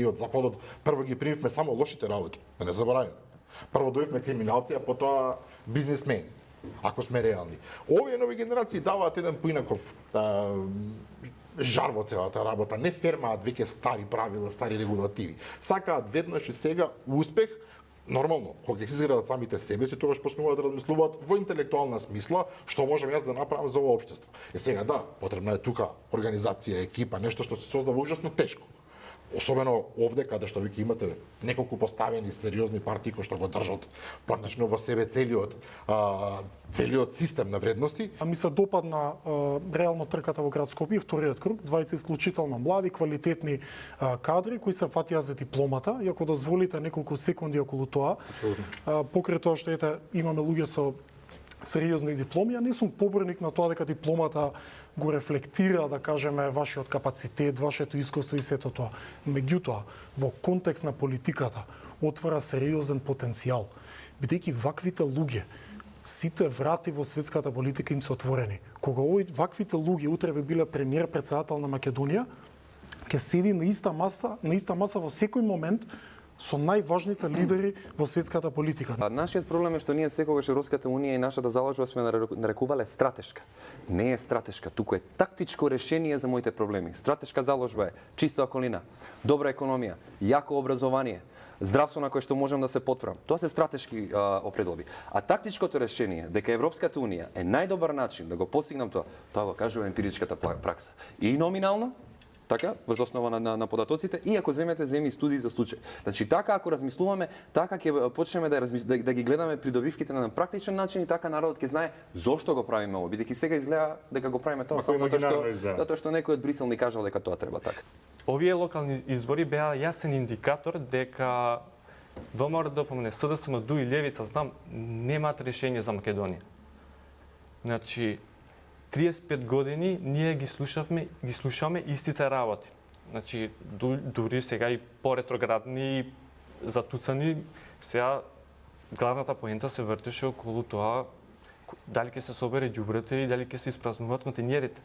од Западот, прво ги примивме само лошите работи, да не забораваме. Прво дојавме криминалци, а потоа бизнисмени, ако сме реални. Овие нови генерации даваат еден поинаков жар во целата работа, не фермаат веќе стари правила, стари регулативи. Сакаат веднаш и сега успех. Нормално, кога ќе се изградат самите себе си, тогаш почнуваат да размислуваат во интелектуална смисла што можам јас да направам за ова општество. Сега да, потребна е тука организација, екипа, нешто што се создава ужасно тешко. Особено овде каде што веќе имате неколку поставени сериозни партии кои што го држат практично во себе целиот систем на вредности. Ми се допадна реално трката во град Скопје, вториот круг, двајца исклучително млади, квалитетни кадри кои се фатија за дипломата, и ако дозволите неколку секунди околу тоа, покрај тоа што имаме луѓе со сериозни дипломи, а не сум поборник на тоа дека дипломата го рефлектира, да кажеме, вашиот капацитет, вашето искуство и сето тоа. Меѓутоа, во контекст на политиката, отвара сериозен потенцијал, бидејќи ваквите луѓе, сите врати во светската политика им се отворени. Кога ваквите луѓе утре би биле премиер-претседател на Македонија, ќе седи на иста маса во секој момент со најважните лидери во светската политика. Нашиот проблем е што ние секогаш Европската унија и нашата заложба сме нарекувале стратешка. Не е стратешка, туку е тактичко решение за моите проблеми. Стратешка заложба е чиста околина, добра економија, јако образование, здравство на кое што можам да се потправам. Тоа се стратешки определби. А тактичкото решение дека Европската унија е најдобар начин да го постигнам тоа го кажува емпиричката пракса. И номинално, така, воз основа на податоците, и ако земи студии за случај. Значи, така ако размислуваме, така ќе почнеме да ги гледаме придобивките на практичен начин и така народот ќе знае зошто го правиме ова, бидејќи сега изгледа дека го правиме тоа само затоа што некој од Брисел ни кажал дека тоа треба така. Овие локални избори беа јасен индикатор дека ВМРО, ДПМН, СДСМ, ДУ и Левица, знам, немаат решение за Македонија. Значи, 35 години ние ги слушаме истите работи. Значи, дури сега и по-ретроградни, затуцани, сега главната поента се вртеше околу тоа дали ќе се собере ѓубрето и дали ќе се испразнуваат контејнерите.